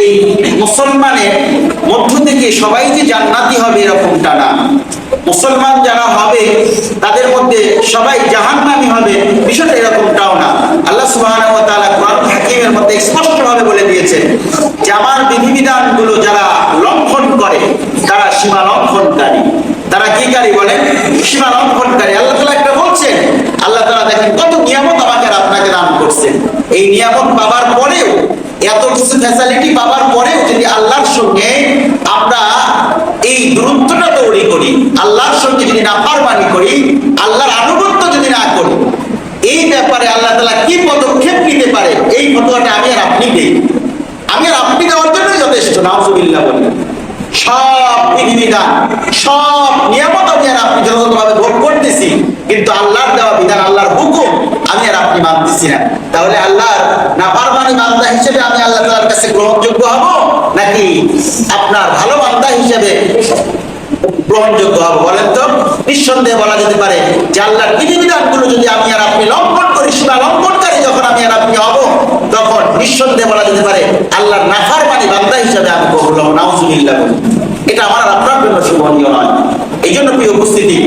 এই মুসলমানের মধ্য থেকে সবাই যে জান্নাতি হবে এরকমটা না। মুসলমান যারা হবে তাদের মধ্যে সবাই জাহান্নামী হবে, বিষয়টা এরকমটাও না। আল্লাহ সুবহানাহু ওয়া তাআলা কোরআন হাকীমের মধ্যে স্পষ্টভাবে বলে দিয়েছেন যে আমার বিধিবিধানগুলো যারা লঙ্ঘন করে তারা সীমা লঙ্ঘনকারী। তারা কি কারী বলেন? সীমা লঙ্ঘনকারী। আল্লাহ তাআলা একটা বলছেন, আল্লাহ তাআলা দেখেন কত নিয়ামত আমাকে আর আপনাকে দান করছেন। এই নিয়ামত পাবার পরেও, এত কিছু ফ্যাসিলিটি পাবার পরেও যদি আল্লাহর সঙ্গে আমরা এই দূরত্বটা তৈরি করি, আল্লাহর সঙ্গে যদি নাফরমানি করি, আল্লাহর আনুগত্য যদি না করি, এই ব্যাপারে আল্লাহ তাআলা কি পদক্ষেপ নিতে পারে এই ফতোয়াটা আমি আর আপনি দেই। আমি আর আপনি দেওয়ার জন্যই যথেষ্ট। নাউযুবিল্লাহ বলেন। সব বিধিবিধান, সব নিয়ামত আমি আর আপনি যথাযথভাবে ভোগ করতেছি, কিন্তু আল্লাহর দেওয়া বিধান, আল্লাহর হুকুম আমি আর আপনি মানতেছি না। তাহলে আল্লাহর নাফরমানি বান্দা হিসেবে আমি আল্লাহ তাআলার কাছে গ্রহণযোগ্য হব, নাকি আপনার ভালো বান্দা হিসেবে গ্রহণযোগ্য হব? বলেন তো। নিঃসন্দেহে বলা যেতে পারে যে আল্লাহর বিধিবিধানগুলো যদি আমি আর আপনি লঙ্ঘন করি, সীমা লঙ্ঘনকারী যখন আমি আর আপনি হব, তখন নিঃসন্দেহে বলা যেতে পারে আল্লাহর নাফরমানি বান্দা হিসেবে আমি কবুল হব। নাউযুবিল্লাহ। এটা আমার আর আপনার জন্য শুভনীয় নয়। এই জন্য প্রিয় উপস্থিতি,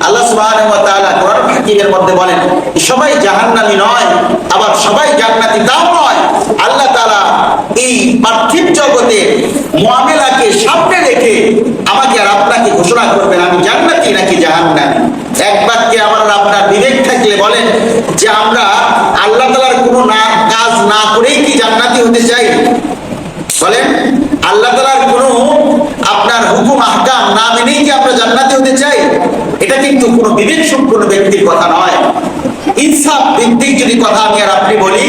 আল্লাহ সুবহানাহু ওয়া তাআলা কোরআন হাকীমের মধ্যে বলেন সবাই জাহান্নামী নয়, আবার সবাই জান্নাতি তাও নয়। আল্লাহ তাআলা এই পার্থিব জগতে মুআমেলাকে সামনে রেখে আমাকে আর আপনাকে ঘোষণা করবেন আমি জান্নাতি নাকি জাহান্নামী। এক বাক্যে আমার আর আপনার বিবেক থাকলে বলেন যে আমরা আল্লাহ তাআলার কোনো কাজ না করেই কি জান্নাতি হতে চাই? বলেন, আল্লাহ তাআলার কোনো আপনার হুকুম আহকাম না মেনেই কি আমরা জান্নাতি হতে চাই? এটা কিন্তু কোনো বিবেক সম্পন্ন ব্যক্তির কথা নয়। ইনসাফ ভিত্তিক যদি কথা আমি আর আপনি বলি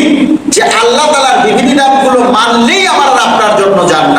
যে আল্লাহ তাআলার বিধিবিধানগুলো মানলেই আমার আর আপনার জন্য জান্নাত,